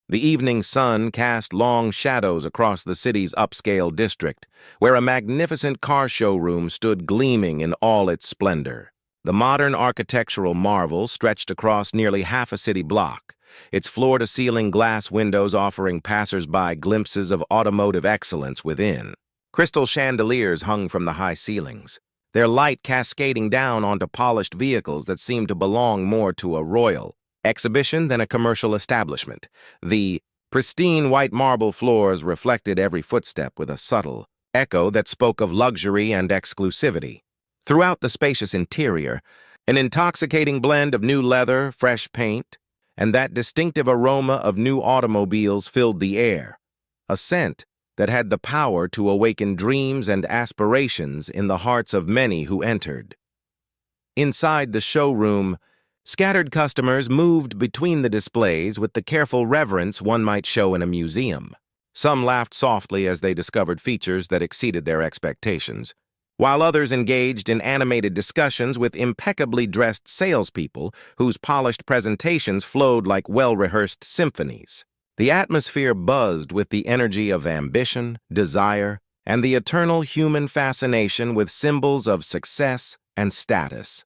The evening sun cast long shadows across the city's upscale district, where a magnificent car showroom stood gleaming in all its splendor. The modern architectural marvel stretched across nearly half a city block, its floor-to-ceiling glass windows offering passers-by glimpses of automotive excellence within. Crystal chandeliers hung from the high ceilings, their light cascading down onto polished vehicles that seemed to belong more to a royal exhibition than a commercial establishment. The pristine white marble floors reflected every footstep with a subtle echo that spoke of luxury and exclusivity. Throughout the spacious interior, an intoxicating blend of new leather, fresh paint, and that distinctive aroma of new automobiles filled the air, a scent that had the power to awaken dreams and aspirations in the hearts of many who entered. Inside the showroom, scattered customers moved between the displays with the careful reverence one might show in a museum. Some laughed softly as they discovered features that exceeded their expectations, while others engaged in animated discussions with impeccably dressed salespeople whose polished presentations flowed like well-rehearsed symphonies. The atmosphere buzzed with the energy of ambition, desire, and the eternal human fascination with symbols of success and status.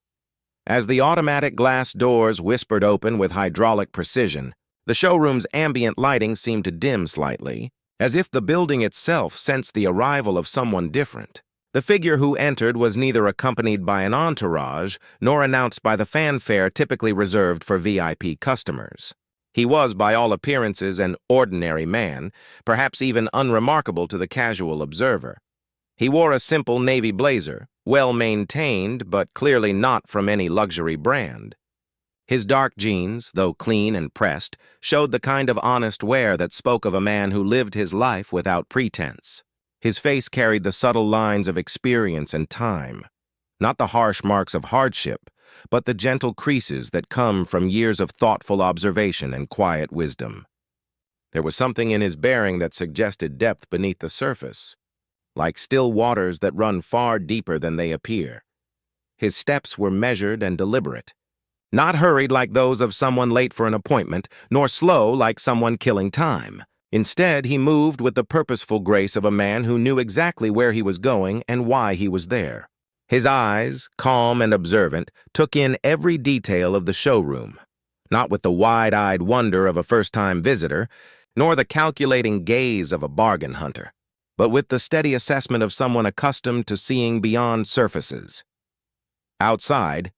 As the automatic glass doors whispered open with hydraulic precision, the showroom's ambient lighting seemed to dim slightly, as if the building itself sensed the arrival of someone different. The figure who entered was neither accompanied by an entourage nor announced by the fanfare typically reserved for VIP customers. He was, by all appearances, an ordinary man, perhaps even unremarkable to the casual observer. He wore a simple navy blazer, well-maintained but clearly not from any luxury brand. His dark jeans, though clean and pressed, showed the kind of honest wear that spoke of a man who lived his life without pretense. His face carried the subtle lines of experience and time, not the harsh marks of hardship, but the gentle creases that come from years of thoughtful observation and quiet wisdom. There was something in his bearing that suggested depth beneath the surface, like still waters that run far deeper than they appear. His steps were measured and deliberate, not hurried like those of someone late for an appointment, nor slow like someone killing time. Instead, he moved with the purposeful grace of a man who knew exactly where he was going and why he was there. His eyes, calm and observant, took in every detail of the showroom, not with the wide-eyed wonder of a first-time visitor, nor the calculating gaze of a bargain hunter, but with the steady assessment of someone accustomed to seeing beyond surfaces. Outside,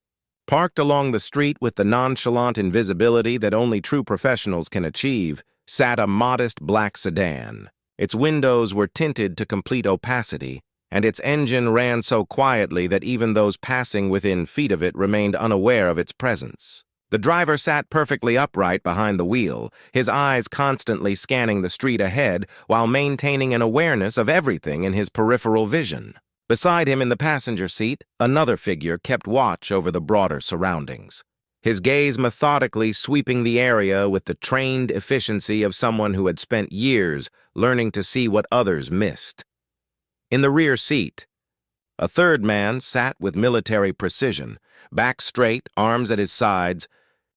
parked along the street with the nonchalant invisibility that only true professionals can achieve, sat a modest black sedan. Its windows were tinted to complete opacity, and its engine ran so quietly that even those passing within feet of it remained unaware of its presence. The driver sat perfectly upright behind the wheel, his eyes constantly scanning the street ahead while maintaining an awareness of everything in his peripheral vision. Beside him in the passenger seat, another figure kept watch over the broader surroundings, his gaze methodically sweeping the area with the trained efficiency of someone who had spent years learning to see what others missed. In the rear seat, a third man sat with military precision, back straight, arms at his sides,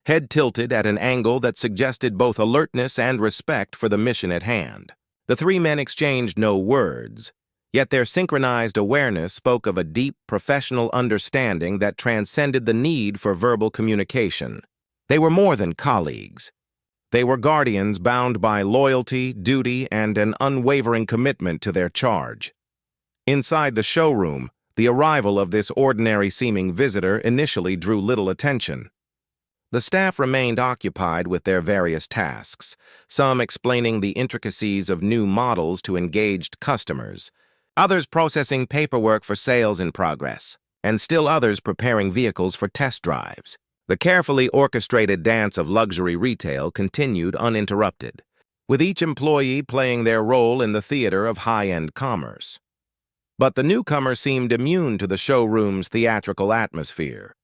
head tilted at an angle that suggested both alertness and respect for the mission at hand. The three men exchanged no words, yet their synchronized awareness spoke of a deep, professional understanding that transcended the need for verbal communication. They were more than colleagues. They were guardians bound by loyalty, duty, and an unwavering commitment to their charge. Inside the showroom, the arrival of this ordinary-seeming visitor initially drew little attention. The staff remained occupied with their various tasks, some explaining the intricacies of new models to engaged customers, others processing paperwork for sales in progress, and still others preparing vehicles for test drives. The carefully orchestrated dance of luxury retail continued uninterrupted, with each employee playing their role in the theater of high-end commerce. But the newcomer seemed immune to the showroom's theatrical atmosphere.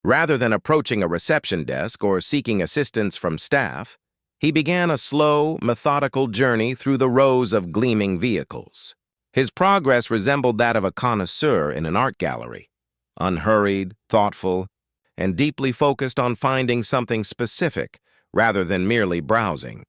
Rather than approaching a reception desk or seeking assistance from staff, he began a slow, methodical journey through the rows of gleaming vehicles. His progress resembled that of a connoisseur in an art gallery, unhurried, thoughtful, and deeply focused on finding something specific rather than merely browsing.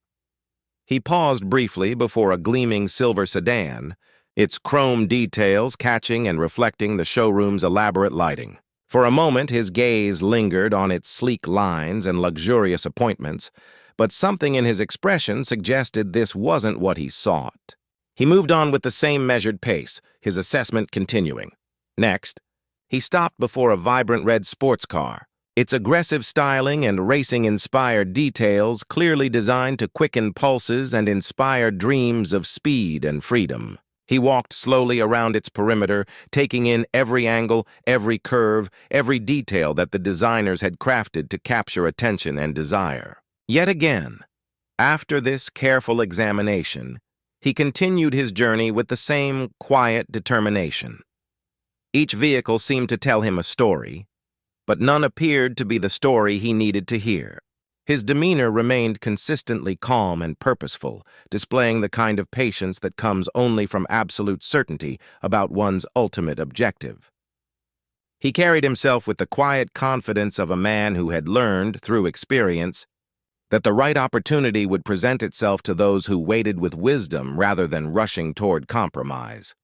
He paused briefly before a gleaming silver sedan, its chrome details catching and reflecting the showroom's elaborate lighting. For a moment, his gaze lingered on its sleek lines and luxurious appointments, but something in his expression suggested this wasn't what he sought. He moved on with the same measured pace, his assessment continuing. Next, he stopped before a vibrant red sports car, its aggressive styling and racing-inspired details clearly designed to quicken pulses and inspire dreams of speed and freedom. He walked slowly around its perimeter, taking in every angle, every curve, every detail that the designers had crafted to capture attention and desire. Yet again, after this careful examination, he continued his journey with the same quiet determination. Each vehicle seemed to tell him a story, but none appeared to be the story he needed to hear. His demeanor remained consistently calm and purposeful, displaying the kind of patience that comes only from absolute certainty about one's ultimate objective. He carried himself with the quiet confidence of a man who had learned, through experience, that the right opportunity would present itself to those who waited with wisdom rather than rushing toward compromise.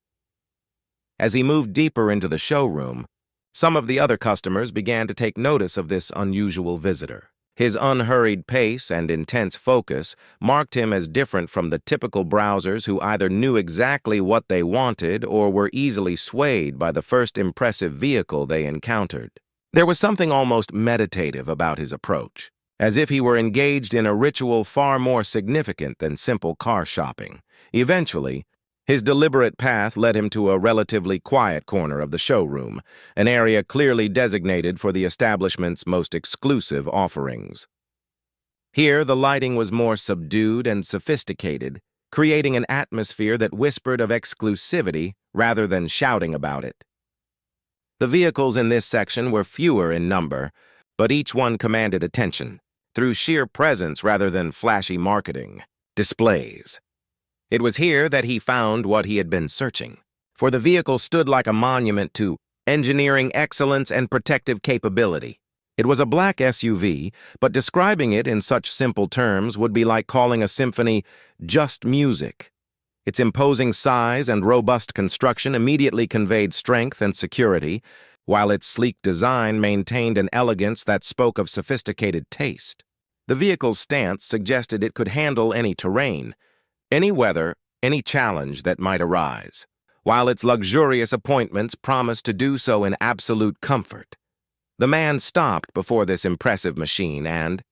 As he moved deeper into the showroom, some of the other customers began to take notice of this unusual visitor. His unhurried pace and intense focus marked him as different from the typical browsers who either knew exactly what they wanted or were easily swayed by the first impressive vehicle they encountered. There was something almost meditative about his approach, as if he were engaged in a ritual far more significant than simple car shopping. Eventually, his deliberate path led him to a relatively quiet corner of the showroom, an area clearly designated for the establishment's most exclusive offerings. Here, the lighting was more subdued and sophisticated, creating an atmosphere that whispered of exclusivity rather than shouting about it. The vehicles in this section were fewer in number, but each one commanded attention, through sheer presence rather than flashy marketing displays. It was here that he found what he had been searching, for the vehicle stood like a monument to engineering excellence and protective capability. It was a black SUV, but describing it in such simple terms would be like calling a symphony just music. Its imposing size and robust construction immediately conveyed strength and security, while its sleek design maintained an elegance that spoke of sophisticated taste. The vehicle's stance suggested it could handle any terrain, any weather, any challenge that might arise, while its luxurious appointments promised to do so in absolute comfort. The man stopped before this impressive machine and,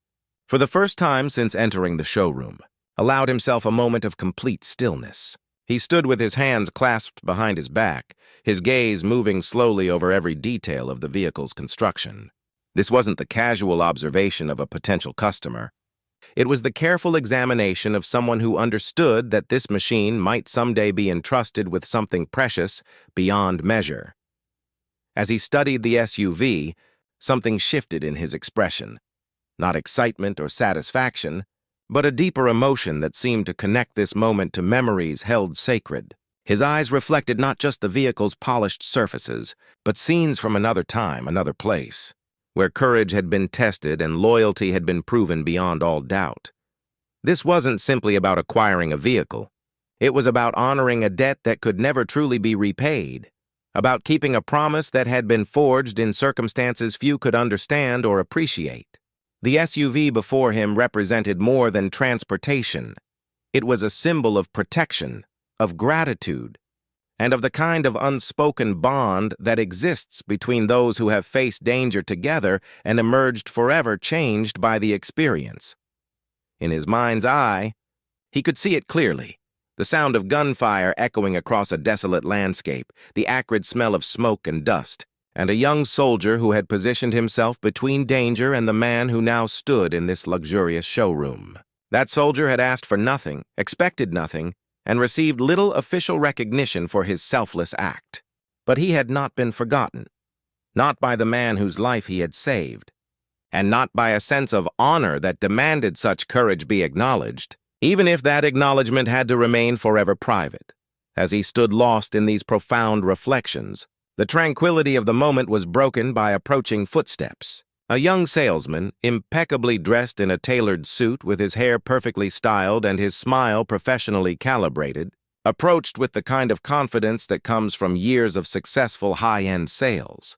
for the first time since entering the showroom, allowed himself a moment of complete stillness. He stood with his hands clasped behind his back, his gaze moving slowly over every detail of the vehicle's construction. This wasn't the casual observation of a potential customer. It was the careful examination of someone who understood that this machine might someday be entrusted with something precious beyond measure. As he studied the SUV, something shifted in his expression. Not excitement or satisfaction, but a deeper emotion that seemed to connect this moment to memories held sacred. His eyes reflected not just the vehicle's polished surfaces, but scenes from another time, another place, where courage had been tested and loyalty had been proven beyond all doubt. This wasn't simply about acquiring a vehicle. It was about honoring a debt that could never truly be repaid, about keeping a promise that had been forged in circumstances few could understand or appreciate. The SUV before him represented more than transportation. It was a symbol of protection, of gratitude, and of the kind of unspoken bond that exists between those who have faced danger together and emerged forever changed by the experience. In his mind's eye, he could see it clearly, the sound of gunfire echoing across a desolate landscape, the acrid smell of smoke and dust, and a young soldier who had positioned himself between danger and the man who now stood in this luxurious showroom. That soldier had asked for nothing, expected nothing, and received little official recognition for his selfless act. But he had not been forgotten, not by the man whose life he had saved, and not by a sense of honor that demanded such courage be acknowledged, even if that acknowledgement had to remain forever private. As he stood lost in these profound reflections, the tranquility of the moment was broken by approaching footsteps. A young salesman, impeccably dressed in a tailored suit with his hair perfectly styled and his smile professionally calibrated, approached with the kind of confidence that comes from years of successful high-end sales.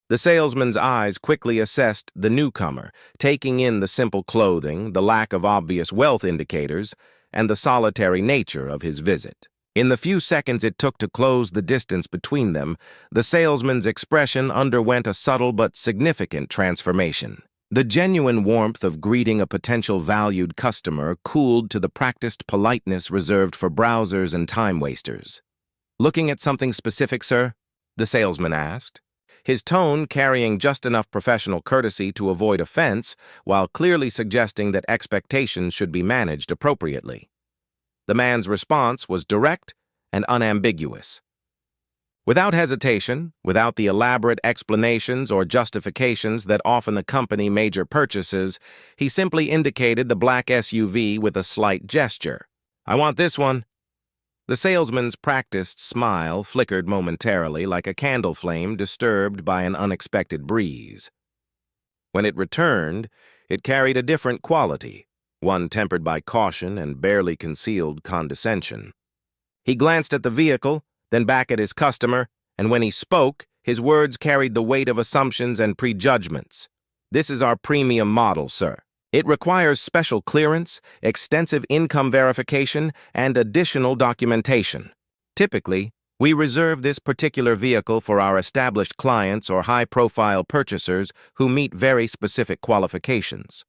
The salesman's eyes quickly assessed the newcomer, taking in the simple clothing, the lack of obvious wealth indicators, and the solitary nature of his visit. In the few seconds it took to close the distance between them, the salesman's expression underwent a subtle but significant transformation. The genuine warmth of greeting a potential valued customer cooled to the practiced politeness reserved for browsers and time-wasters. "Looking at something specific, sir?" the salesman asked, his tone carrying just enough professional courtesy to avoid offense while clearly suggesting that expectations should be managed appropriately. The man's response was direct and unambiguous. Without hesitation, without the elaborate explanations or justifications that often accompany major purchases, he simply indicated the black SUV with a slight gesture. "I want this one." The salesman's practiced smile flickered momentarily like a candle flame disturbed by an unexpected breeze. When it returned, it carried a different quality, one tempered by caution and barely concealed condescension. He glanced at the vehicle, then back at his customer, and when he spoke, his words carried the weight of assumptions and prejudgments. "This is our premium model, sir. It requires special clearance, extensive income verification, and additional documentation. Typically, we reserve this particular vehicle for our established clients or high-profile purchasers who meet very specific qualifications."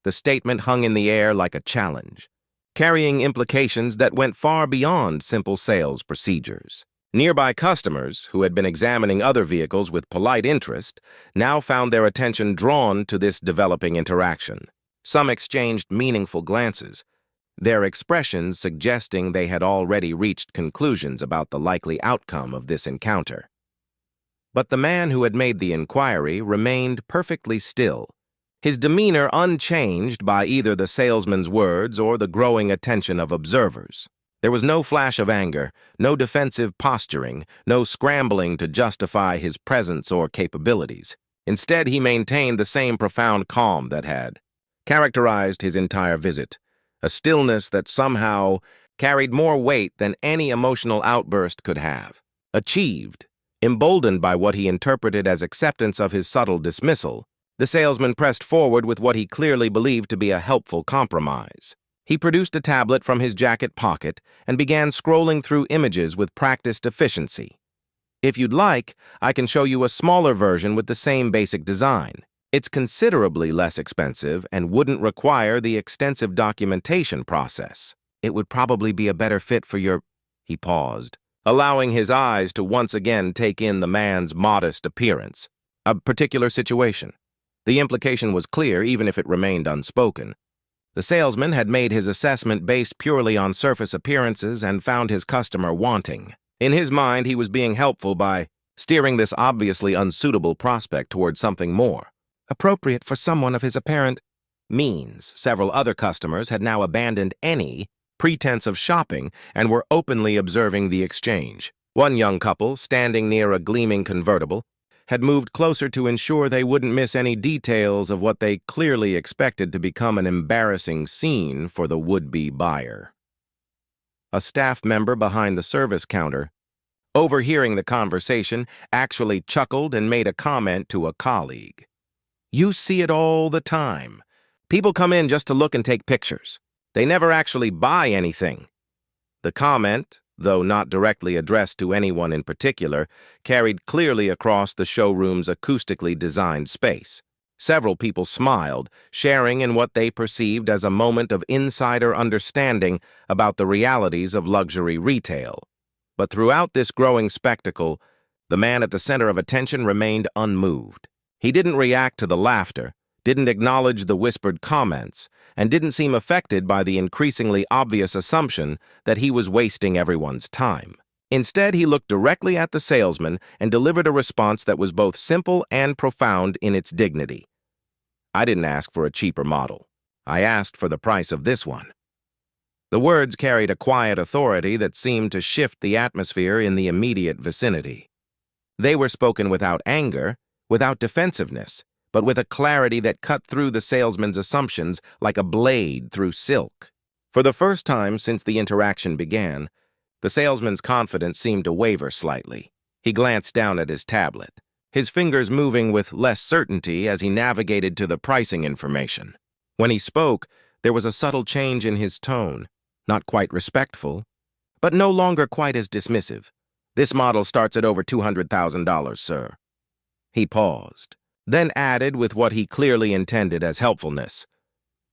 The statement hung in the air like a challenge, carrying implications that went far beyond simple sales procedures. Nearby customers, who had been examining other vehicles with polite interest, now found their attention drawn to this developing interaction. Some exchanged meaningful glances, their expressions suggesting they had already reached conclusions about the likely outcome of this encounter. But the man who had made the inquiry remained perfectly still, his demeanor unchanged by either the salesman's words or the growing attention of observers. There was no flash of anger, no defensive posturing, no scrambling to justify his presence or capabilities. Instead, he maintained the same profound calm that had characterized his entire visit, a stillness that somehow carried more weight than any emotional outburst could have. Achieved, emboldened by what he interpreted as acceptance of his subtle dismissal, the salesman pressed forward with what he clearly believed to be a helpful compromise. He produced a tablet from his jacket pocket and began scrolling through images with practiced efficiency. "If you'd like, I can show you a smaller version with the same basic design. It's considerably less expensive and wouldn't require the extensive documentation process. It would probably be a better fit for your—" He paused, allowing his eyes to once again take in the man's modest appearance. "A particular situation." The implication was clear even if it remained unspoken. The salesman had made his assessment based purely on surface appearances and found his customer wanting. In his mind, he was being helpful by steering this obviously unsuitable prospect toward something more appropriate for someone of his apparent means. Several other customers had now abandoned any pretense of shopping and were openly observing the exchange. One young couple, standing near a gleaming convertible, had moved closer to ensure they wouldn't miss any details of what they clearly expected to become an embarrassing scene for the would-be buyer. A staff member behind the service counter, overhearing the conversation, actually chuckled and made a comment to a colleague. "You see it all the time. People come in just to look and take pictures. They never actually buy anything." The comment, though not directly addressed to anyone in particular, carried clearly across the showroom's acoustically designed space. Several people smiled, sharing in what they perceived as a moment of insider understanding about the realities of luxury retail. But throughout this growing spectacle, the man at the center of attention remained unmoved. He didn't react to the laughter, didn't acknowledge the whispered comments, and didn't seem affected by the increasingly obvious assumption that he was wasting everyone's time. Instead, he looked directly at the salesman and delivered a response that was both simple and profound in its dignity. "I didn't ask for a cheaper model. I asked for the price of this one." The words carried a quiet authority that seemed to shift the atmosphere in the immediate vicinity. They were spoken without anger, without defensiveness, but with a clarity that cut through the salesman's assumptions like a blade through silk. For the first time since the interaction began, the salesman's confidence seemed to waver slightly. He glanced down at his tablet, his fingers moving with less certainty as he navigated to the pricing information. When he spoke, there was a subtle change in his tone, not quite respectful, but no longer quite as dismissive. "This model starts at over $200,000, sir." He paused, then added with what he clearly intended as helpfulness.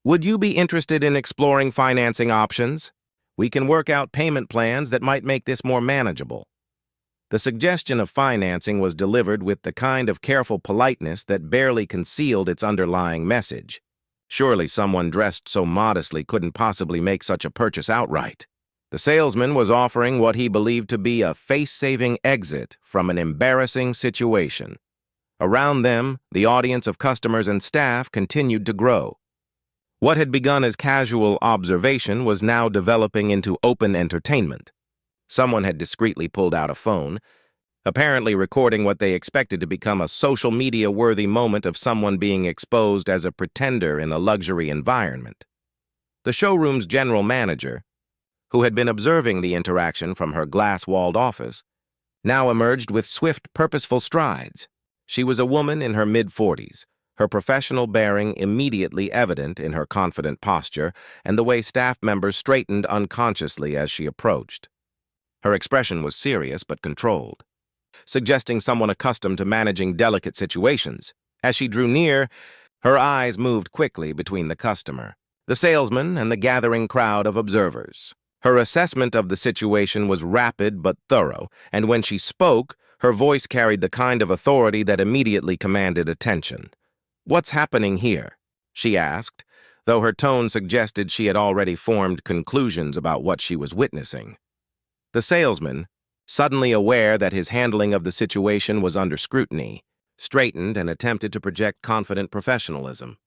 "Would you be interested in exploring financing options? We can work out payment plans that might make this more manageable." The suggestion of financing was delivered with the kind of careful politeness that barely concealed its underlying message. Surely someone dressed so modestly couldn't possibly make such a purchase outright. The salesman was offering what he believed to be a face-saving exit from an embarrassing situation. Around them, the audience of customers and staff continued to grow. What had begun as casual observation was now developing into open entertainment. Someone had discreetly pulled out a phone, apparently recording what they expected to become a social media-worthy moment of someone being exposed as a pretender in a luxury environment. The showroom's general manager, who had been observing the interaction from her glass-walled office, now emerged with swift, purposeful strides. She was a woman in her mid-40s, her professional bearing immediately evident in her confident posture and the way staff members straightened unconsciously as she approached. Her expression was serious but controlled, suggesting someone accustomed to managing delicate situations. As she drew near, her eyes moved quickly between the customer, the salesman, and the gathering crowd of observers. Her assessment of the situation was rapid but thorough, and when she spoke, her voice carried the kind of authority that immediately commanded attention. "What's happening here?" she asked, though her tone suggested she had already formed conclusions about what she was witnessing. The salesman, suddenly aware that his handling of the situation was under scrutiny, straightened and attempted to project confident professionalism.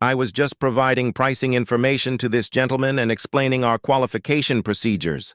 "I was just providing pricing information to this gentleman and explaining our qualification procedures."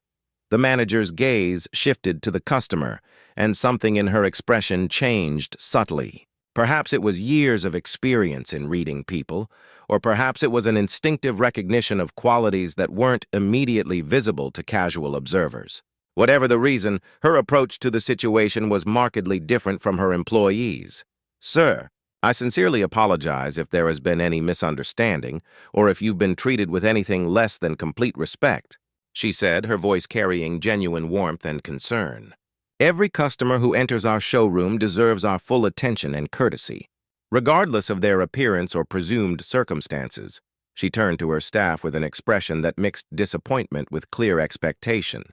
The manager's gaze shifted to the customer, and something in her expression changed subtly. Perhaps it was years of experience in reading people, or perhaps it was an instinctive recognition of qualities that weren't immediately visible to casual observers. Whatever the reason, her approach to the situation was markedly different from her employees. "Sir, I sincerely apologize if there has been any misunderstanding, or if you've been treated with anything less than complete respect," she said, her voice carrying genuine warmth and concern. "Every customer who enters our showroom deserves our full attention and courtesy, regardless of their appearance or presumed circumstances." She turned to her staff with an expression that mixed disappointment with clear expectation.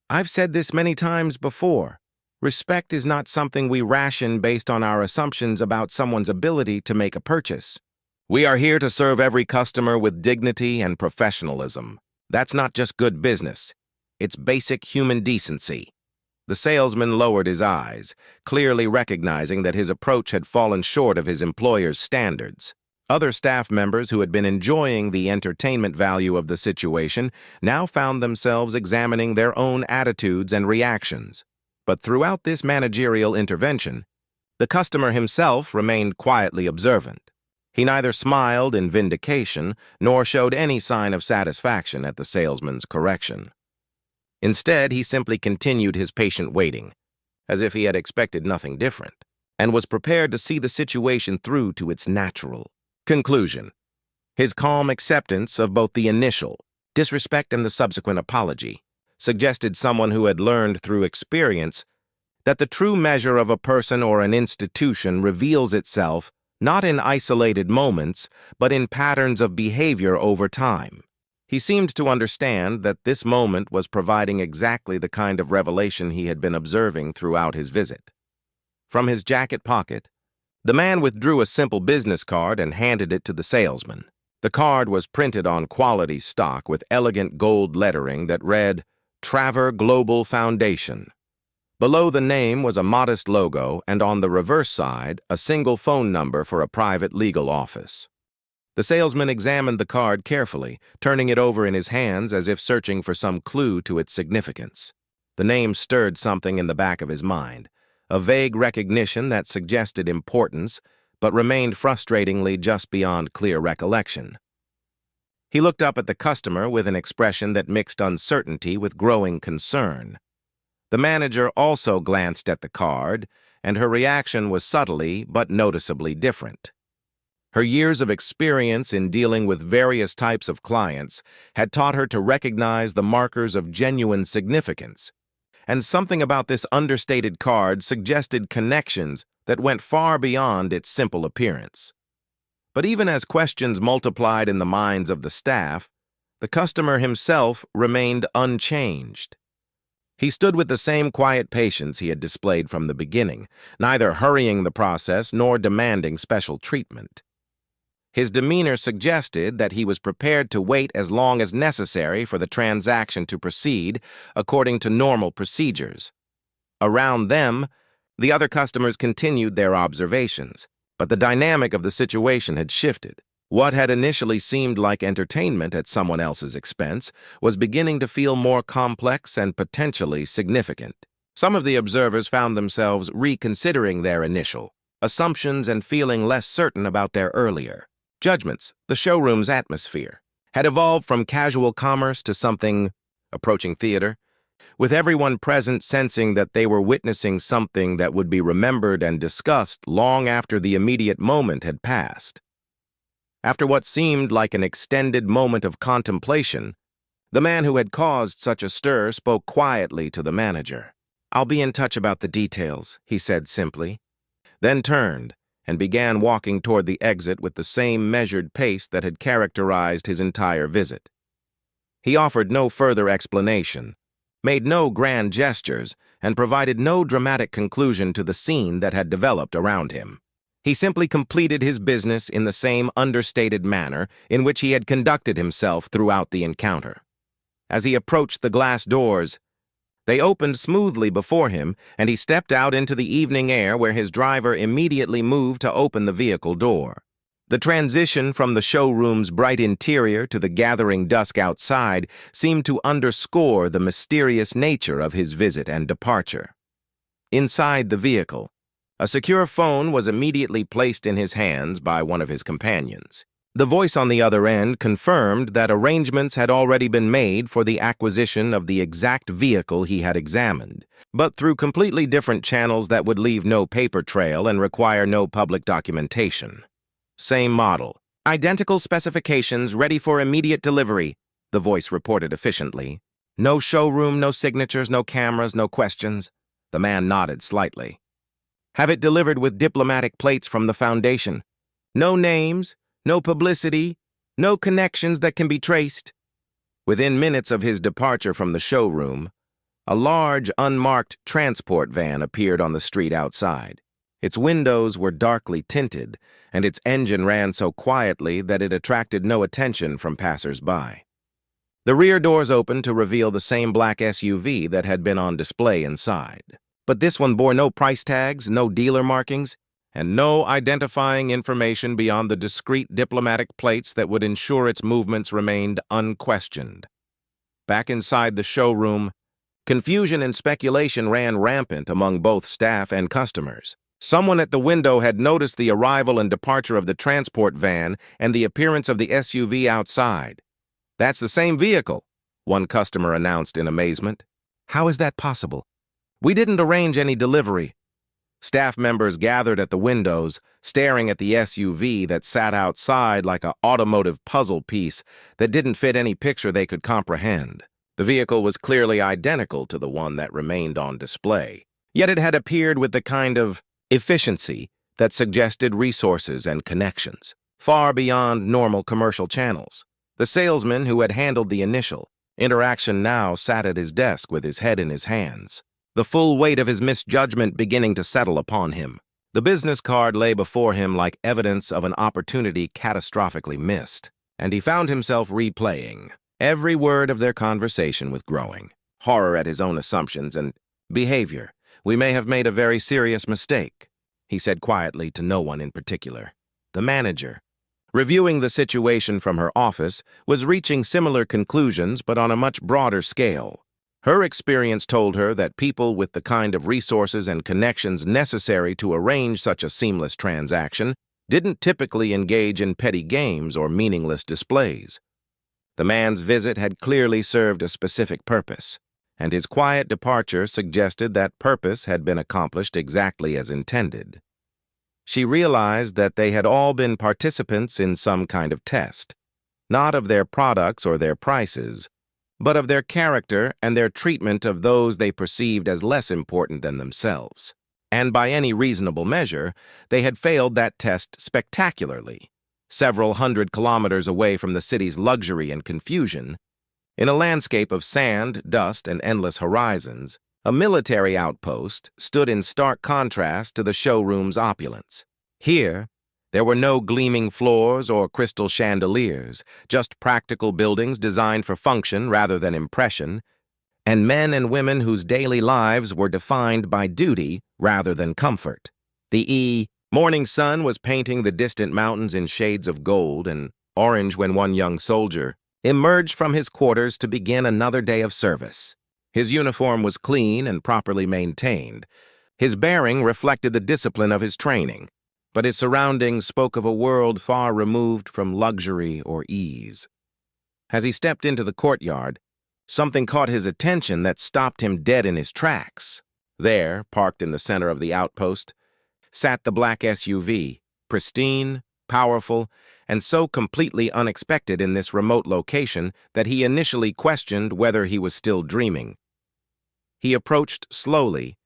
"I've said this many times before. Respect is not something we ration based on our assumptions about someone's ability to make a purchase. We are here to serve every customer with dignity and professionalism. That's not just good business. It's basic human decency." The salesman lowered his eyes, clearly recognizing that his approach had fallen short of his employer's standards. Other staff members who had been enjoying the entertainment value of the situation now found themselves examining their own attitudes and reactions. But throughout this managerial intervention, the customer himself remained quietly observant. He neither smiled in vindication nor showed any sign of satisfaction at the salesman's correction. Instead, he simply continued his patient waiting, as if he had expected nothing different, and was prepared to see the situation through to its natural conclusion. His calm acceptance of both the initial disrespect and the subsequent apology suggested someone who had learned through experience that the true measure of a person or an institution reveals itself not in isolated moments, but in patterns of behavior over time. He seemed to understand that this moment was providing exactly the kind of revelation he had been observing throughout his visit. From his jacket pocket, the man withdrew a simple business card and handed it to the salesman. The card was printed on quality stock with elegant gold lettering that read, "Traver Global Foundation." Below the name was a modest logo, and on the reverse side, a single phone number for a private legal office. The salesman examined the card carefully, turning it over in his hands as if searching for some clue to its significance. The name stirred something in the back of his mind, a vague recognition that suggested importance, but remained frustratingly just beyond clear recollection. He looked up at the customer with an expression that mixed uncertainty with growing concern. The manager also glanced at the card, and her reaction was subtly but noticeably different. Her years of experience in dealing with various types of clients had taught her to recognize the markers of genuine significance, and something about this understated card suggested connections that went far beyond its simple appearance. But even as questions multiplied in the minds of the staff, the customer himself remained unchanged. He stood with the same quiet patience he had displayed from the beginning, neither hurrying the process nor demanding special treatment. His demeanor suggested that he was prepared to wait as long as necessary for the transaction to proceed according to normal procedures. Around them, the other customers continued their observations, but the dynamic of the situation had shifted. What had initially seemed like entertainment at someone else's expense was beginning to feel more complex and potentially significant. Some of the observers found themselves reconsidering their initial assumptions and feeling less certain about their earlier judgments. The showroom's atmosphere had evolved from casual commerce to something approaching theater, with everyone present sensing that they were witnessing something that would be remembered and discussed long after the immediate moment had passed. After what seemed like an extended moment of contemplation, the man who had caused such a stir spoke quietly to the manager. "I'll be in touch about the details," he said simply, then turned and began walking toward the exit with the same measured pace that had characterized his entire visit. He offered no further explanation, made no grand gestures, and provided no dramatic conclusion to the scene that had developed around him. He simply completed his business in the same understated manner in which he had conducted himself throughout the encounter. As he approached the glass doors, they opened smoothly before him, and he stepped out into the evening air where his driver immediately moved to open the vehicle door. The transition from the showroom's bright interior to the gathering dusk outside seemed to underscore the mysterious nature of his visit and departure. Inside the vehicle, a secure phone was immediately placed in his hands by one of his companions. The voice on the other end confirmed that arrangements had already been made for the acquisition of the exact vehicle he had examined, but through completely different channels that would leave no paper trail and require no public documentation. "Same model. Identical specifications ready for immediate delivery," the voice reported efficiently. "No showroom, no signatures, no cameras, no questions." The man nodded slightly. "Have it delivered with diplomatic plates from the foundation. No names, no publicity, no connections that can be traced." Within minutes of his departure from the showroom, a large, unmarked transport van appeared on the street outside. Its windows were darkly tinted, and its engine ran so quietly that it attracted no attention from passers-by. The rear doors opened to reveal the same black SUV that had been on display inside. But this one bore no price tags, no dealer markings, and no identifying information beyond the discreet diplomatic plates that would ensure its movements remained unquestioned. Back inside the showroom, confusion and speculation ran rampant among both staff and customers. Someone at the window had noticed the arrival and departure of the transport van and the appearance of the SUV outside. "That's the same vehicle," one customer announced in amazement. "How is that possible? We didn't arrange any delivery." Staff members gathered at the windows, staring at the SUV that sat outside like an automotive puzzle piece that didn't fit any picture they could comprehend. The vehicle was clearly identical to the one that remained on display, yet it had appeared with the kind of efficiency that suggested resources and connections, far beyond normal commercial channels. The salesman who had handled the initial interaction now sat at his desk with his head in his hands, the full weight of his misjudgment beginning to settle upon him. The business card lay before him like evidence of an opportunity catastrophically missed, and he found himself replaying every word of their conversation with growing horror at his own assumptions and behavior. "We may have made a very serious mistake," he said quietly to no one in particular. The manager, reviewing the situation from her office, was reaching similar conclusions but on a much broader scale. Her experience told her that people with the kind of resources and connections necessary to arrange such a seamless transaction didn't typically engage in petty games or meaningless displays. The man's visit had clearly served a specific purpose, and his quiet departure suggested that purpose had been accomplished exactly as intended. She realized that they had all been participants in some kind of test, not of their products or their prices, but of their character and their treatment of those they perceived as less important than themselves. And by any reasonable measure, they had failed that test spectacularly. Several hundred kilometers away from the city's luxury and confusion, in a landscape of sand, dust, and endless horizons, a military outpost stood in stark contrast to the showroom's opulence. Here, there were no gleaming floors or crystal chandeliers, just practical buildings designed for function rather than impression, and men and women whose daily lives were defined by duty rather than comfort. The morning sun was painting the distant mountains in shades of gold and orange when one young soldier emerged from his quarters to begin another day of service. His uniform was clean and properly maintained. His bearing reflected the discipline of his training, but his surroundings spoke of a world far removed from luxury or ease. As he stepped into the courtyard, something caught his attention that stopped him dead in his tracks. There, parked in the center of the outpost, sat the black SUV, pristine, powerful, and so completely unexpected in this remote location that he initially questioned whether he was still dreaming. He approached slowly,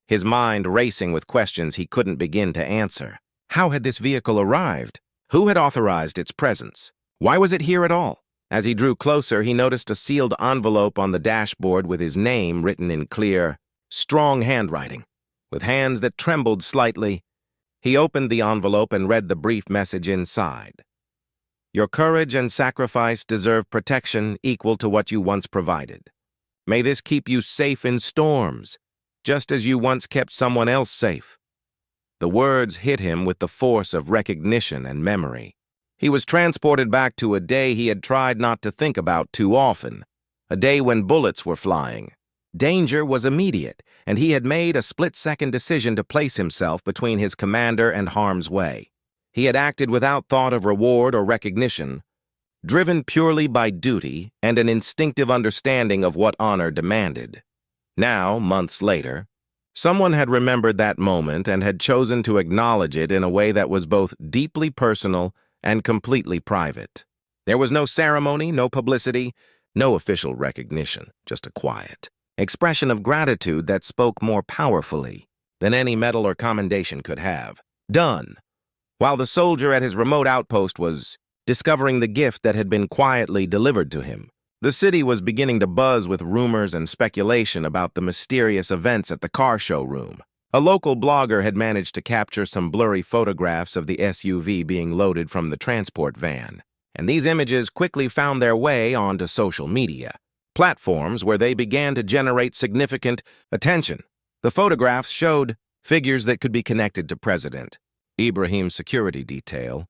his mind racing with questions he couldn't begin to answer. How had this vehicle arrived? Who had authorized its presence? Why was it here at all? As he drew closer, he noticed a sealed envelope on the dashboard with his name written in clear, strong handwriting. With hands that trembled slightly, he opened the envelope and read the brief message inside. Your courage and sacrifice deserve protection equal to what you once provided. May this keep you safe in storms, just as you once kept someone else safe. The words hit him with the force of recognition and memory. He was transported back to a day he had tried not to think about too often, a day when bullets were flying. Danger was immediate, and he had made a split-second decision to place himself between his commander and harm's way. He had acted without thought of reward or recognition, driven purely by duty and an instinctive understanding of what honor demanded. Now, months later, someone had remembered that moment and had chosen to acknowledge it in a way that was both deeply personal and completely private. There was no ceremony, no publicity, no official recognition, just a quiet expression of gratitude that spoke more powerfully than any medal or commendation could have. Done. While the soldier at his remote outpost was discovering the gift that had been quietly delivered to him, the city was beginning to buzz with rumors and speculation about the mysterious events at the car showroom. A local blogger had managed to capture some blurry photographs of the SUV being loaded from the transport van, and these images quickly found their way onto social media, platforms where they began to generate significant attention. The photographs showed figures that could be connected to President Ibrahim's security detail,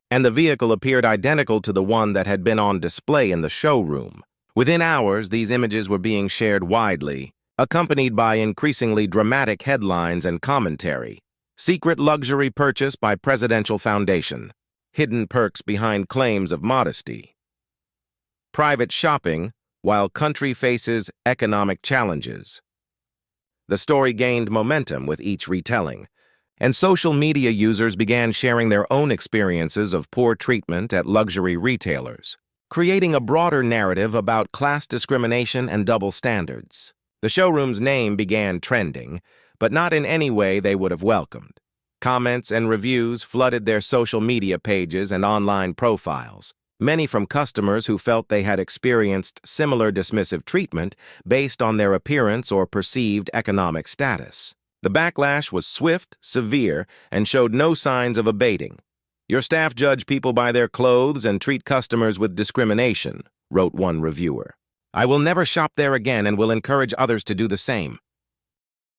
and the vehicle appeared identical to the one that had been on display in the showroom. Within hours, these images were being shared widely, accompanied by increasingly dramatic headlines and commentary. Secret luxury purchase by Presidential Foundation. Hidden perks behind claims of modesty. Private shopping while country faces economic challenges. The story gained momentum with each retelling, and social media users began sharing their own experiences of poor treatment at luxury retailers, creating a broader narrative about class discrimination and double standards. The showroom's name began trending, but not in any way they would have welcomed. Comments and reviews flooded their social media pages and online profiles, many from customers who felt they had experienced similar dismissive treatment based on their appearance or perceived economic status. The backlash was swift, severe, and showed no signs of abating. Your staff judge people by their clothes and treat customers with discrimination, wrote one reviewer. I will never shop there again and will encourage others to do the same.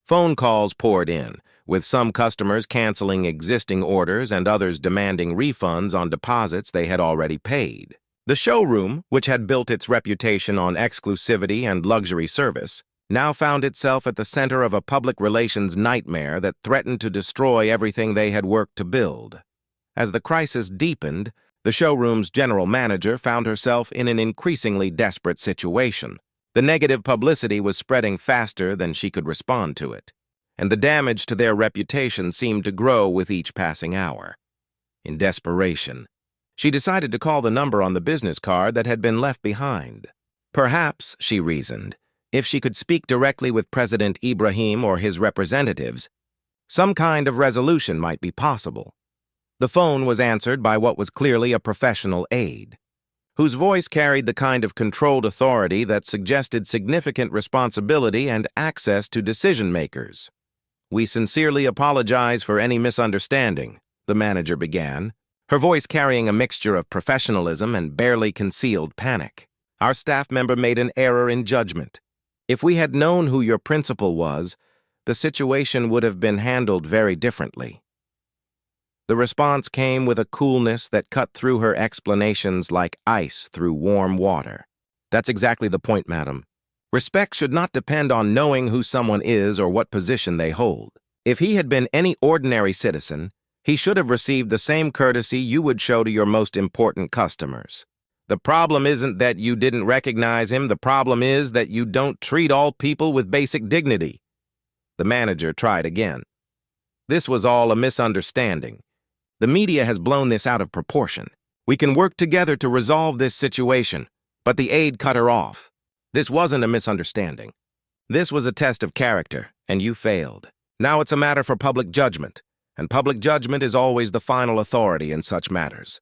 Phone calls poured in, with some customers canceling existing orders and others demanding refunds on deposits they had already paid. The showroom, which had built its reputation on exclusivity and luxury service, now found itself at the center of a public relations nightmare that threatened to destroy everything they had worked to build. As the crisis deepened, the showroom's general manager found herself in an increasingly desperate situation. The negative publicity was spreading faster than she could respond to it, and the damage to their reputation seemed to grow with each passing hour. In desperation, she decided to call the number on the business card that had been left behind. Perhaps, she reasoned, if she could speak directly with President Ibrahim or his representatives, some kind of resolution might be possible. The phone was answered by what was clearly a professional aide, whose voice carried the kind of controlled authority that suggested significant responsibility and access to decision-makers. "We sincerely apologize for any misunderstanding," the manager began, her voice carrying a mixture of professionalism and barely concealed panic. "Our staff member made an error in judgment. If we had known who your principal was, the situation would have been handled very differently." The response came with a coolness that cut through her explanations like ice through warm water. "That's exactly the point, madam. Respect should not depend on knowing who someone is or what position they hold. If he had been any ordinary citizen, he should have received the same courtesy you would show to your most important customers. The problem isn't that you didn't recognize him, the problem is that you don't treat all people with basic dignity." The manager tried again. "This was all a misunderstanding. The media has blown this out of proportion. We can work together to resolve this situation." But the aide cut her off. "This wasn't a misunderstanding. This was a test of character, and you failed. Now it's a matter for public judgment, and public judgment is always the final authority in such matters."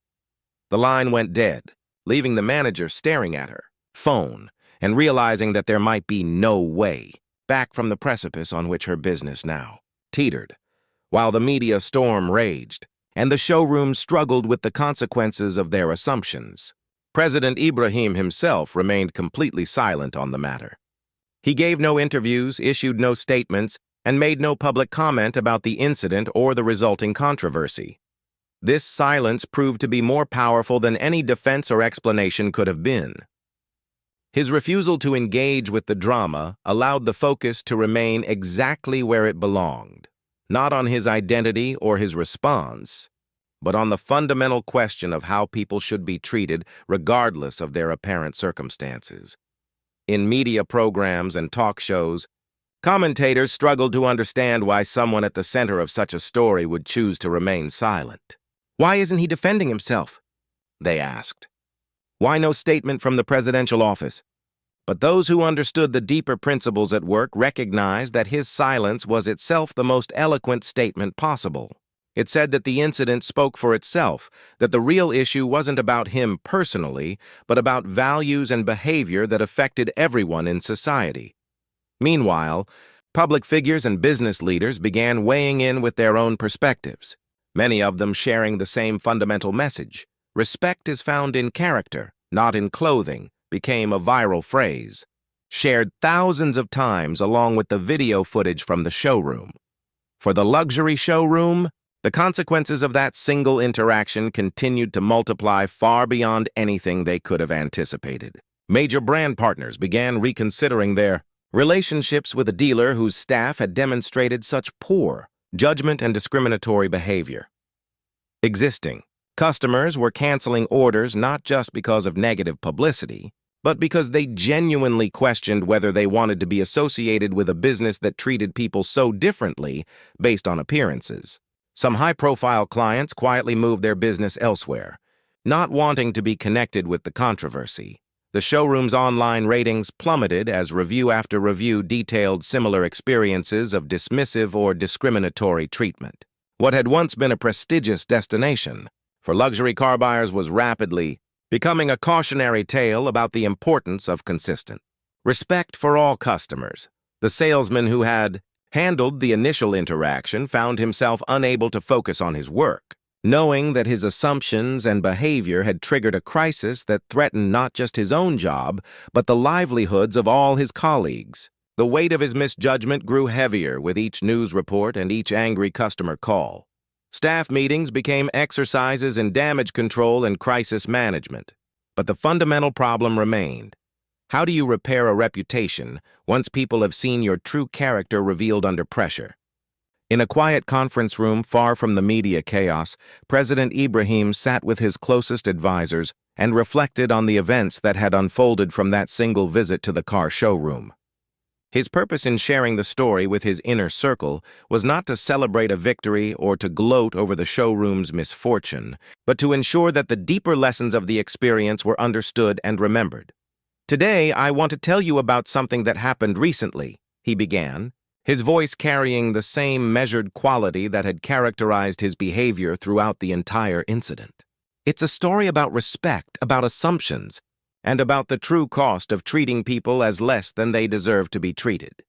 The line went dead, leaving the manager staring at her phone and realizing that there might be no way back from the precipice on which her business now teetered, while the media storm raged, and the showroom struggled with the consequences of their assumptions. President Ibrahim himself remained completely silent on the matter. He gave no interviews, issued no statements, and made no public comment about the incident or the resulting controversy. This silence proved to be more powerful than any defense or explanation could have been. His refusal to engage with the drama allowed the focus to remain exactly where it belonged, not on his identity or his response, but on the fundamental question of how people should be treated regardless of their apparent circumstances. In media programs and talk shows, commentators struggled to understand why someone at the center of such a story would choose to remain silent. "Why isn't he defending himself?" they asked. "Why no statement from the presidential office?" But those who understood the deeper principles at work recognized that his silence was itself the most eloquent statement possible. It said that the incident spoke for itself, that the real issue wasn't about him personally, but about values and behavior that affected everyone in society. Meanwhile, public figures and business leaders began weighing in with their own perspectives, many of them sharing the same fundamental message. "Respect is found in character, not in clothing," became a viral phrase, shared thousands of times along with the video footage from the showroom. For the luxury showroom, the consequences of that single interaction continued to multiply far beyond anything they could have anticipated. Major brand partners began reconsidering their relationships with a dealer whose staff had demonstrated such poor judgment and discriminatory behavior. Existing customers were canceling orders not just because of negative publicity, but because they genuinely questioned whether they wanted to be associated with a business that treated people so differently based on appearances. Some high-profile clients quietly moved their business elsewhere, not wanting to be connected with the controversy. The showroom's online ratings plummeted as review after review detailed similar experiences of dismissive or discriminatory treatment. What had once been a prestigious destination for luxury car buyers was rapidly becoming a cautionary tale about the importance of consistent respect for all customers. The salesman who had handled the initial interaction found himself unable to focus on his work, knowing that his assumptions and behavior had triggered a crisis that threatened not just his own job, but the livelihoods of all his colleagues. The weight of his misjudgment grew heavier with each news report and each angry customer call. Staff meetings became exercises in damage control and crisis management. But the fundamental problem remained. How do you repair a reputation once people have seen your true character revealed under pressure? In a quiet conference room far from the media chaos, President Ibrahim sat with his closest advisors and reflected on the events that had unfolded from that single visit to the car showroom. His purpose in sharing the story with his inner circle was not to celebrate a victory or to gloat over the showroom's misfortune, but to ensure that the deeper lessons of the experience were understood and remembered. "Today, I want to tell you about something that happened recently," he began, his voice carrying the same measured quality that had characterized his behavior throughout the entire incident. "It's a story about respect, about assumptions, and about the true cost of treating people as less than they deserve to be treated."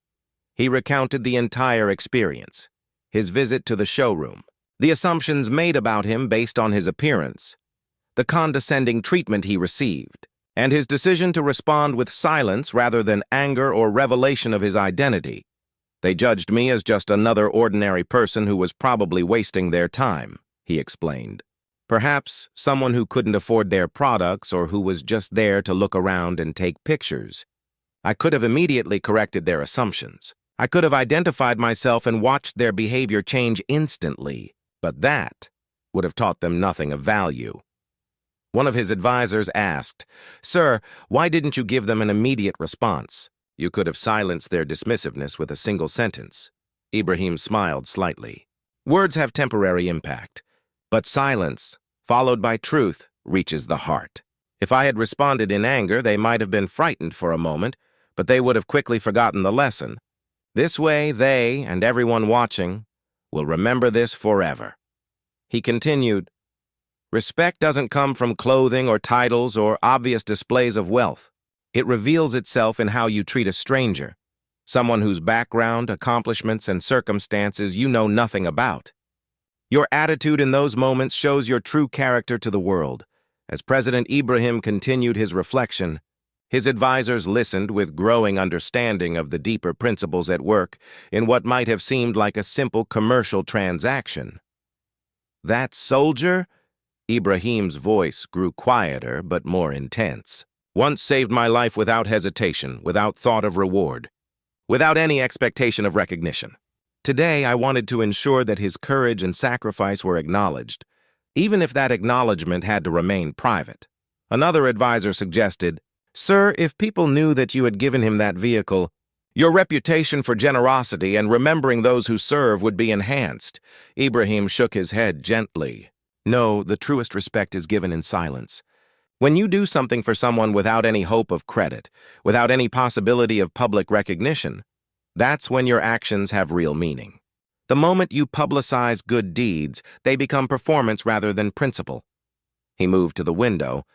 He recounted the entire experience, his visit to the showroom, the assumptions made about him based on his appearance, the condescending treatment he received, and his decision to respond with silence rather than anger or revelation of his identity. "They judged me as just another ordinary person who was probably wasting their time," he explained. "Perhaps someone who couldn't afford their products or who was just there to look around and take pictures. I could have immediately corrected their assumptions. I could have identified myself and watched their behavior change instantly, but that would have taught them nothing of value." One of his advisors asked, "Sir, why didn't you give them an immediate response? You could have silenced their dismissiveness with a single sentence." Ibrahim smiled slightly. "Words have temporary impact, but silence, followed by truth, reaches the heart. If I had responded in anger, they might have been frightened for a moment, but they would have quickly forgotten the lesson. This way, they, and everyone watching, will remember this forever." He continued, "Respect doesn't come from clothing or titles or obvious displays of wealth. It reveals itself in how you treat a stranger, someone whose background, accomplishments, and circumstances you know nothing about. Your attitude in those moments shows your true character to the world." As President Ibrahim continued his reflection, his advisors listened with growing understanding of the deeper principles at work in what might have seemed like a simple commercial transaction. "That soldier?" Ibrahim's voice grew quieter but more intense. "Once saved my life without hesitation, without thought of reward, without any expectation of recognition. Today, I wanted to ensure that his courage and sacrifice were acknowledged, even if that acknowledgement had to remain private." Another advisor suggested, "Sir, if people knew that you had given him that vehicle, your reputation for generosity and remembering those who serve would be enhanced." Ibrahim shook his head gently. "No, the truest respect is given in silence. When you do something for someone without any hope of credit, without any possibility of public recognition, that's when your actions have real meaning. The moment you publicize good deeds, they become performance rather than principle." He moved to the window,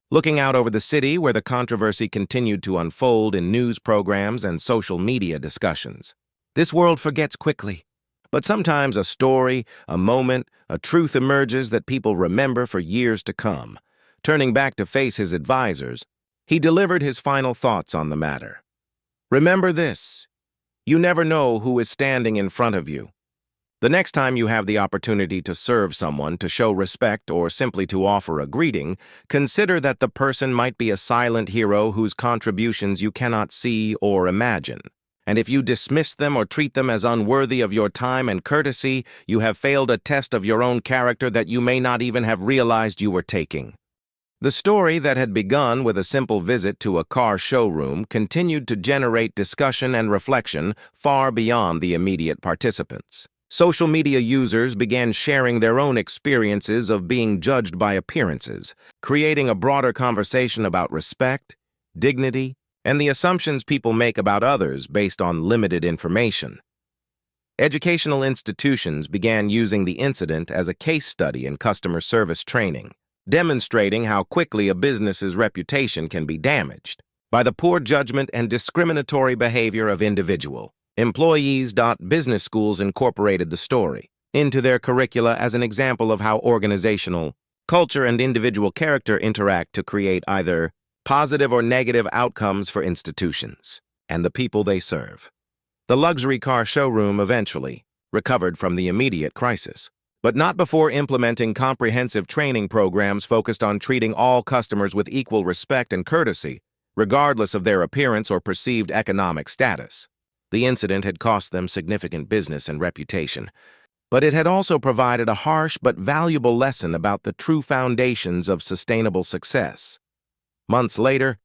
looking out over the city where the controversy continued to unfold in news programs and social media discussions. "This world forgets quickly, but sometimes a story, a moment, a truth emerges that people remember for years to come." Turning back to face his advisors, he delivered his final thoughts on the matter. "Remember this: you never know who is standing in front of you. The next time you have the opportunity to serve someone, to show respect, or simply to offer a greeting, consider that the person might be a silent hero whose contributions you cannot see or imagine. And if you dismiss them or treat them as unworthy of your time and courtesy, you have failed a test of your own character that you may not even have realized you were taking." The story that had begun with a simple visit to a car showroom continued to generate discussion and reflection far beyond the immediate participants. Social media users began sharing their own experiences of being judged by appearances, creating a broader conversation about respect, dignity, and the assumptions people make about others based on limited information. Educational institutions began using the incident as a case study in customer service training, demonstrating how quickly a business's reputation can be damaged by the poor judgment and discriminatory behavior of individual employees. Business schools incorporated the story into their curricula as an example of how organizational culture and individual character interact to create either positive or negative outcomes for institutions and the people they serve. The luxury car showroom eventually recovered from the immediate crisis, but not before implementing comprehensive training programs focused on treating all customers with equal respect and courtesy, regardless of their appearance or perceived economic status. The incident had cost them significant business and reputation, but it had also provided a harsh but valuable lesson about the true foundations of sustainable success. Months later,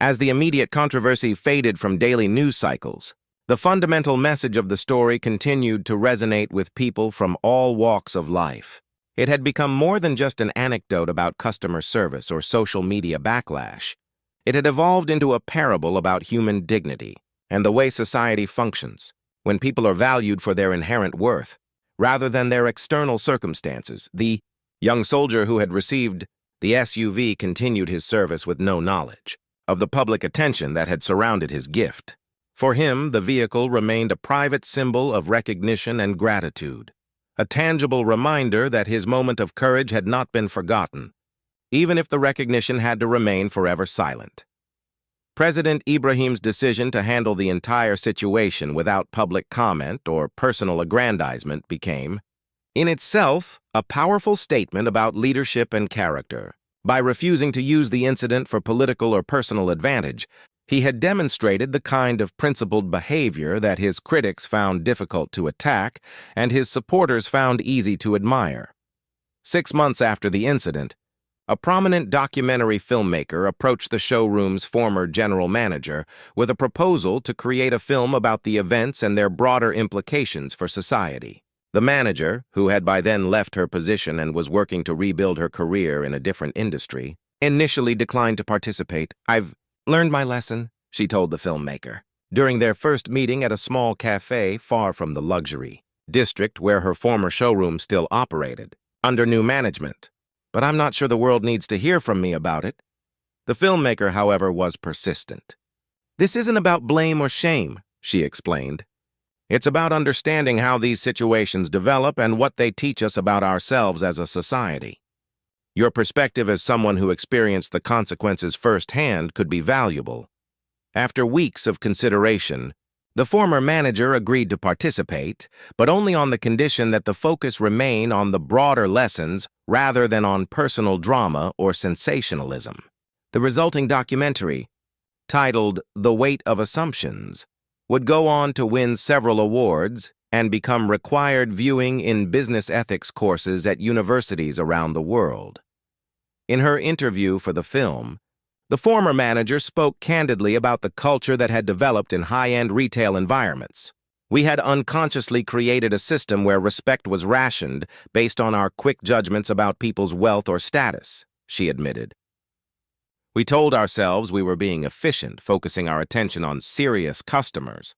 as the immediate controversy faded from daily news cycles, the fundamental message of the story continued to resonate with people from all walks of life. It had become more than just an anecdote about customer service or social media backlash. It had evolved into a parable about human dignity and the way society functions when people are valued for their inherent worth rather than their external circumstances. The young soldier who had received the SUV continued his service with no knowledge of the public attention that had surrounded his gift. For him, the vehicle remained a private symbol of recognition and gratitude, a tangible reminder that his moment of courage had not been forgotten, even if the recognition had to remain forever silent. President Ibrahim's decision to handle the entire situation without public comment or personal aggrandizement became, in itself, a powerful statement about leadership and character. By refusing to use the incident for political or personal advantage, he had demonstrated the kind of principled behavior that his critics found difficult to attack and his supporters found easy to admire. 6 months after the incident, a prominent documentary filmmaker approached the showroom's former general manager with a proposal to create a film about the events and their broader implications for society. The manager, who had by then left her position and was working to rebuild her career in a different industry, initially declined to participate. "I've learned my lesson," she told the filmmaker, during their first meeting at a small cafe far from the luxury district where her former showroom still operated, under new management. "But I'm not sure the world needs to hear from me about it." The filmmaker, however, was persistent. "This isn't about blame or shame," she explained. "It's about understanding how these situations develop and what they teach us about ourselves as a society. Your perspective as someone who experienced the consequences firsthand could be valuable." After weeks of consideration, the former manager agreed to participate, but only on the condition that the focus remain on the broader lessons rather than on personal drama or sensationalism. The resulting documentary, titled The Weight of Assumptions, would go on to win several awards and become required viewing in business ethics courses at universities around the world. In her interview for the film, the former manager spoke candidly about the culture that had developed in high-end retail environments. "We had unconsciously created a system where respect was rationed based on our quick judgments about people's wealth or status," she admitted. "We told ourselves we were being efficient, focusing our attention on serious customers.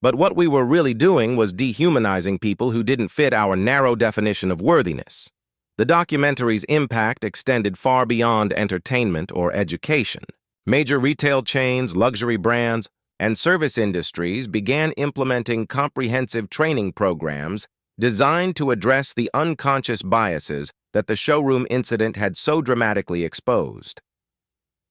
But what we were really doing was dehumanizing people who didn't fit our narrow definition of worthiness." The documentary's impact extended far beyond entertainment or education. Major retail chains, luxury brands, and service industries began implementing comprehensive training programs designed to address the unconscious biases that the showroom incident had so dramatically exposed.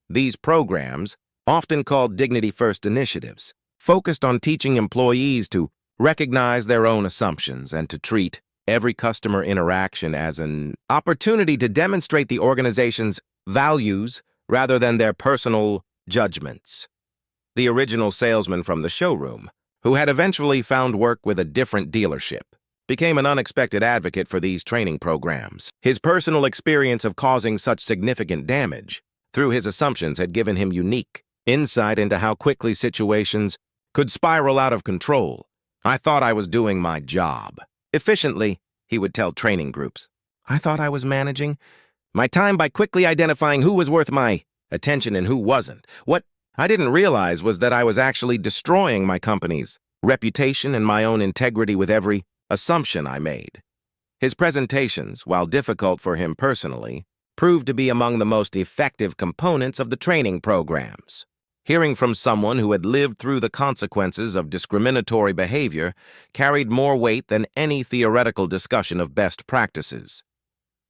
These programs, often called Dignity First initiatives, focused on teaching employees to recognize their own assumptions and to treat every customer interaction as an opportunity to demonstrate the organization's values rather than their personal judgments. The original salesman from the showroom, who had eventually found work with a different dealership, became an unexpected advocate for these training programs. His personal experience of causing such significant damage through his assumptions had given him unique insight into how quickly situations could spiral out of control. "I thought I was doing my job efficiently," he would tell training groups. "I thought I was managing my time by quickly identifying who was worth my attention and who wasn't. What I didn't realize was that I was actually destroying my company's reputation and my own integrity with every assumption I made." His presentations, while difficult for him personally, proved to be among the most effective components of the training programs. Hearing from someone who had lived through the consequences of discriminatory behavior carried more weight than any theoretical discussion of best practices.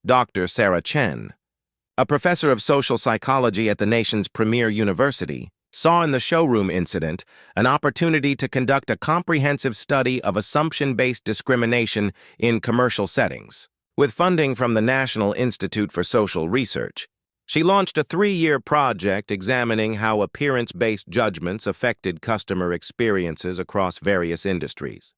Dr. Sarah Chen, a professor of social psychology at the nation's premier university, saw in the showroom incident an opportunity to conduct a comprehensive study of assumption-based discrimination in commercial settings. With funding from the National Institute for Social Research, She launched a 3-year project examining how appearance-based judgments affected customer experiences across various industries.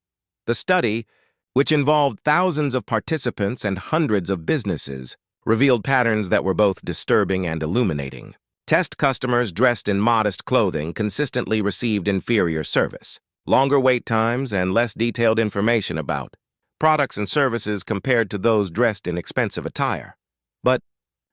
The study, which involved thousands of participants and hundreds of businesses, revealed patterns that were both disturbing and illuminating. Test customers dressed in modest clothing consistently received inferior service, longer wait times, and less detailed information about products and services compared to those dressed in expensive attire. But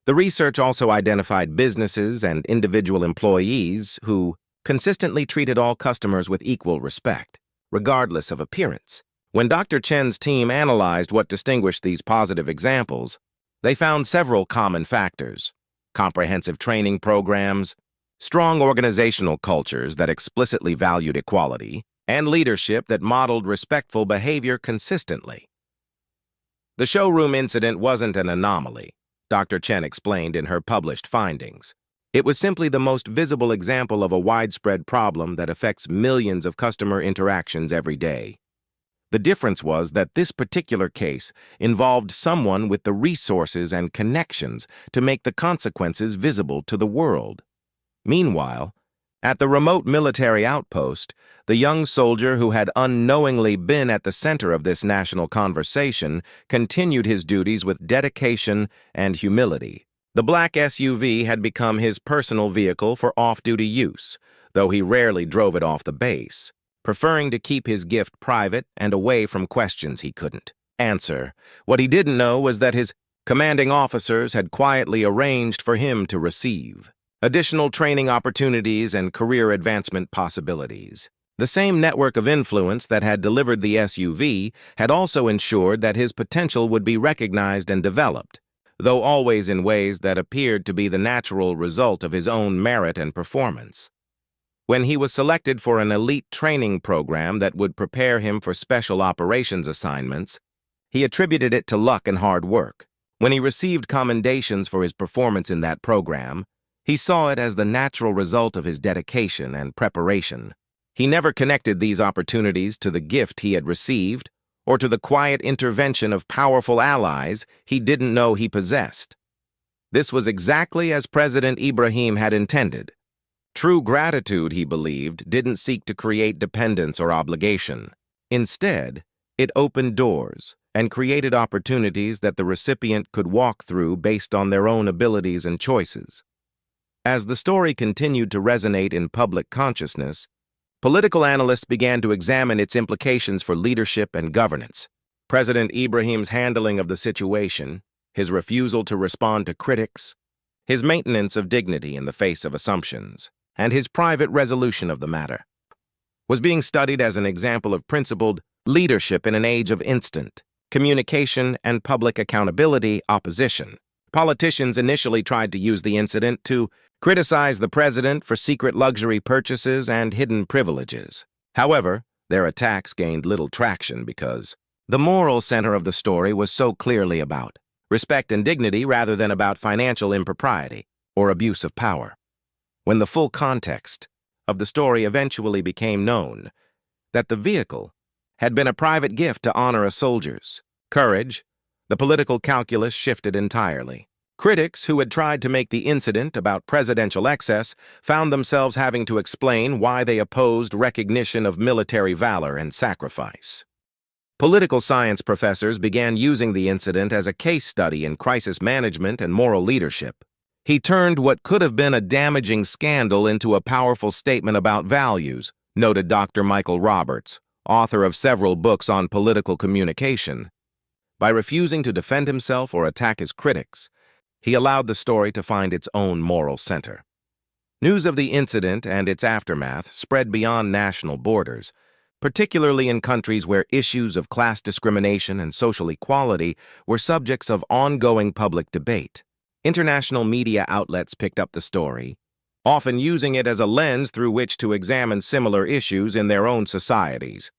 the research also identified businesses and individual employees who consistently treated all customers with equal respect, regardless of appearance. When Dr. Chen's team analyzed what distinguished these positive examples, they found several common factors: comprehensive training programs, strong organizational cultures that explicitly valued equality, and leadership that modeled respectful behavior consistently. The showroom incident wasn't an anomaly, Dr. Chen explained in her published findings. It was simply the most visible example of a widespread problem that affects millions of customer interactions every day. The difference was that this particular case involved someone with the resources and connections to make the consequences visible to the world. Meanwhile, at the remote military outpost, the young soldier who had unknowingly been at the center of this national conversation continued his duties with dedication and humility. The black SUV had become his personal vehicle for off-duty use, though he rarely drove it off the base, preferring to keep his gift private and away from questions he couldn't answer. What he didn't know was that his commanding officers had quietly arranged for him to receive additional training opportunities and career advancement possibilities. The same network of influence that had delivered the SUV had also ensured that his potential would be recognized and developed, though always in ways that appeared to be the natural result of his own merit and performance. When he was selected for an elite training program that would prepare him for special operations assignments, he attributed it to luck and hard work. When he received commendations for his performance in that program, he saw it as the natural result of his dedication and preparation. He never connected these opportunities to the gift he had received or to the quiet intervention of powerful allies he didn't know he possessed. This was exactly as President Ibrahim had intended. True gratitude, he believed, didn't seek to create dependence or obligation. Instead, it opened doors and created opportunities that the recipient could walk through based on their own abilities and choices. As the story continued to resonate in public consciousness, political analysts began to examine its implications for leadership and governance. President Ibrahim's handling of the situation, his refusal to respond to critics, his maintenance of dignity in the face of assumptions, and his private resolution of the matter, was being studied as an example of principled leadership in an age of instant communication and public accountability opposition. Politicians initially tried to use the incident to criticize the president for secret luxury purchases and hidden privileges. However, their attacks gained little traction because the moral center of the story was so clearly about respect and dignity rather than about financial impropriety or abuse of power. When the full context of the story eventually became known, that the vehicle had been a private gift to honor a soldier's courage, the political calculus shifted entirely. Critics who had tried to make the incident about presidential excess found themselves having to explain why they opposed recognition of military valor and sacrifice. Political science professors began using the incident as a case study in crisis management and moral leadership. He turned what could have been a damaging scandal into a powerful statement about values, noted Dr. Michael Roberts, author of several books on political communication. By refusing to defend himself or attack his critics, he allowed the story to find its own moral center. News of the incident and its aftermath spread beyond national borders, particularly in countries where issues of class discrimination and social equality were subjects of ongoing public debate. International media outlets picked up the story, often using it as a lens through which to examine similar issues in their own societies.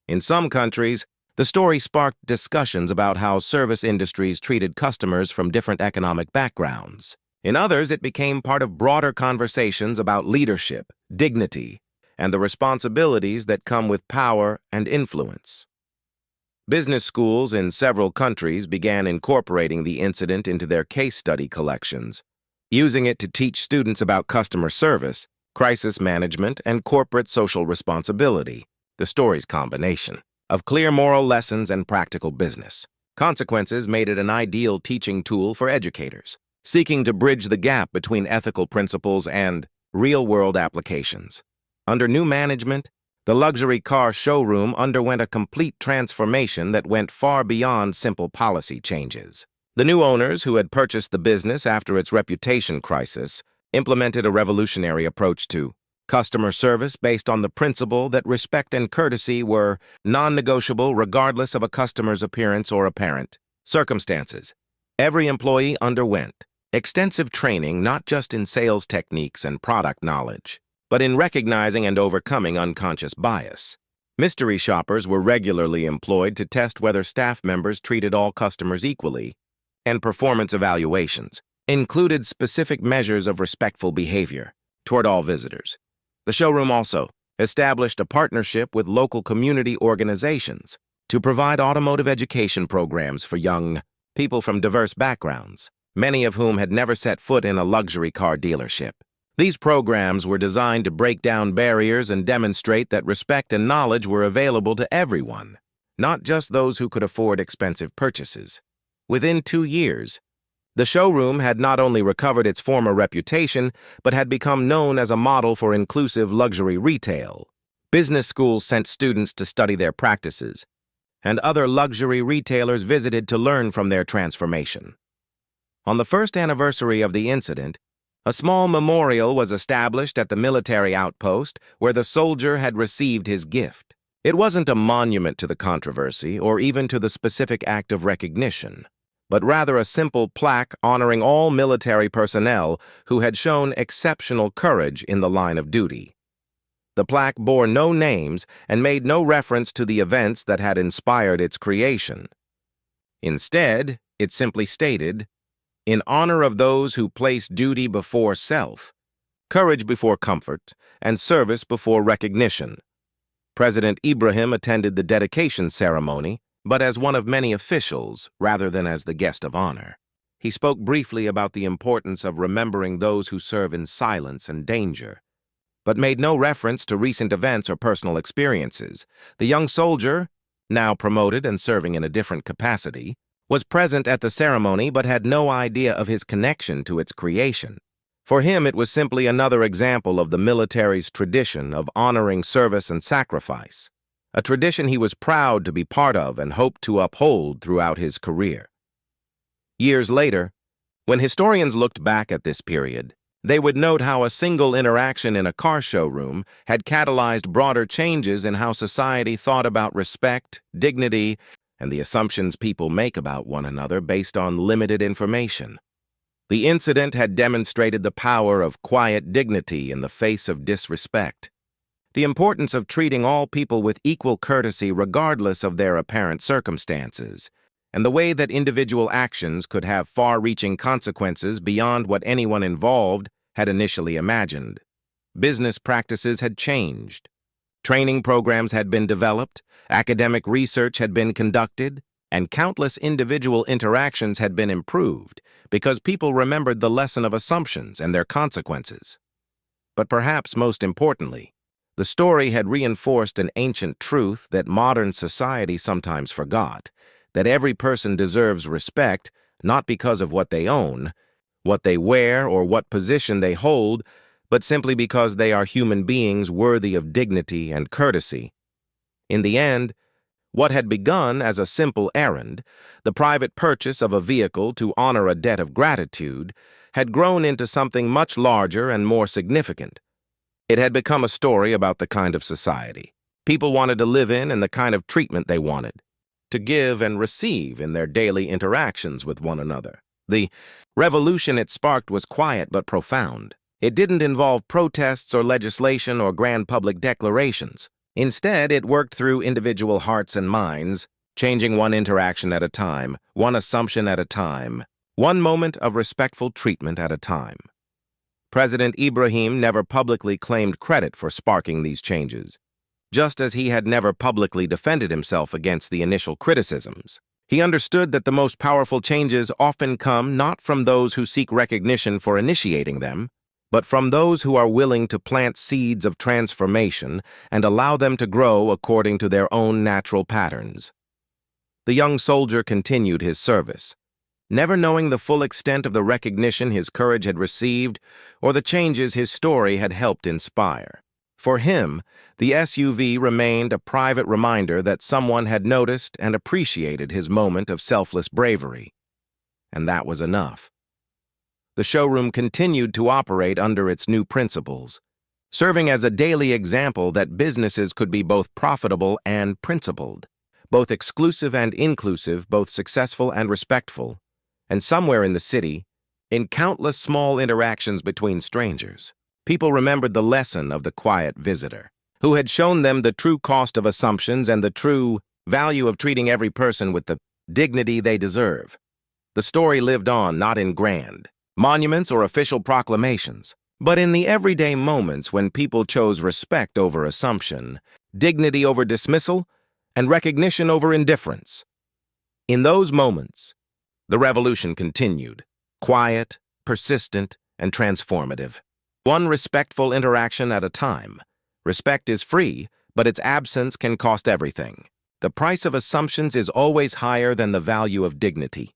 In some countries, the story sparked discussions about how service industries treated customers from different economic backgrounds. In others, it became part of broader conversations about leadership, dignity, and the responsibilities that come with power and influence. Business schools in several countries began incorporating the incident into their case study collections, using it to teach students about customer service, crisis management, and corporate social responsibility, the story's combination of clear moral lessons and practical business consequences made it an ideal teaching tool for educators, seeking to bridge the gap between ethical principles and real-world applications. Under new management, the luxury car showroom underwent a complete transformation that went far beyond simple policy changes. The new owners, who had purchased the business after its reputation crisis, implemented a revolutionary approach to customer service based on the principle that respect and courtesy were non-negotiable regardless of a customer's appearance or apparent circumstances. Every employee underwent extensive training not just in sales techniques and product knowledge, but in recognizing and overcoming unconscious bias. Mystery shoppers were regularly employed to test whether staff members treated all customers equally, and performance evaluations included specific measures of respectful behavior toward all visitors. The showroom also established a partnership with local community organizations to provide automotive education programs for young people from diverse backgrounds, many of whom had never set foot in a luxury car dealership. These programs were designed to break down barriers and demonstrate that respect and knowledge were available to everyone, not just those who could afford expensive purchases. Within 2 years, the showroom had not only recovered its former reputation, but had become known as a model for inclusive luxury retail. Business schools sent students to study their practices, and other luxury retailers visited to learn from their transformation. On the first anniversary of the incident, a small memorial was established at the military outpost where the soldier had received his gift. It wasn't a monument to the controversy or even to the specific act of recognition, but rather a simple plaque honoring all military personnel who had shown exceptional courage in the line of duty. The plaque bore no names and made no reference to the events that had inspired its creation. Instead, it simply stated, "In honor of those who place duty before self, courage before comfort, and service before recognition." President Ibrahim attended the dedication ceremony, but as one of many officials rather than as the guest of honor. He spoke briefly about the importance of remembering those who serve in silence and danger, but made no reference to recent events or personal experiences. The young soldier, now promoted and serving in a different capacity, was present at the ceremony but had no idea of his connection to its creation. For him, it was simply another example of the military's tradition of honoring service and sacrifice, a tradition he was proud to be part of and hoped to uphold throughout his career. Years later, when historians looked back at this period, they would note how a single interaction in a car showroom had catalyzed broader changes in how society thought about respect, dignity, and the assumptions people make about one another based on limited information. The incident had demonstrated the power of quiet dignity in the face of disrespect, the importance of treating all people with equal courtesy regardless of their apparent circumstances, and the way that individual actions could have far-reaching consequences beyond what anyone involved had initially imagined. Business practices had changed. Training programs had been developed, academic research had been conducted, and countless individual interactions had been improved because people remembered the lesson of assumptions and their consequences. But perhaps most importantly, the story had reinforced an ancient truth that modern society sometimes forgot, that every person deserves respect not because of what they own, what they wear, or what position they hold, but simply because they are human beings worthy of dignity and courtesy. In the end, what had begun as a simple errand, the private purchase of a vehicle to honor a debt of gratitude, had grown into something much larger and more significant. It had become a story about the kind of society people wanted to live in and the kind of treatment they wanted to give and receive in their daily interactions with one another. The revolution it sparked was quiet but profound. It didn't involve protests or legislation or grand public declarations. Instead, it worked through individual hearts and minds, changing one interaction at a time, one assumption at a time, one moment of respectful treatment at a time. President Ibrahim never publicly claimed credit for sparking these changes, just as he had never publicly defended himself against the initial criticisms. He understood that the most powerful changes often come not from those who seek recognition for initiating them, but from those who are willing to plant seeds of transformation and allow them to grow according to their own natural patterns. The young soldier continued his service, never knowing the full extent of the recognition his courage had received or the changes his story had helped inspire. For him, the SUV remained a private reminder that someone had noticed and appreciated his moment of selfless bravery. And that was enough. The showroom continued to operate under its new principles, serving as a daily example that businesses could be both profitable and principled, both exclusive and inclusive, both successful and respectful, and somewhere in the city, in countless small interactions between strangers, people remembered the lesson of the quiet visitor, who had shown them the true cost of assumptions and the true value of treating every person with the dignity they deserve. The story lived on not in grand monuments or official proclamations, but in the everyday moments when people chose respect over assumption, dignity over dismissal, and recognition over indifference. In those moments, the revolution continued, quiet, persistent, and transformative. One respectful interaction at a time. Respect is free, but its absence can cost everything. The price of assumptions is always higher than the value of dignity.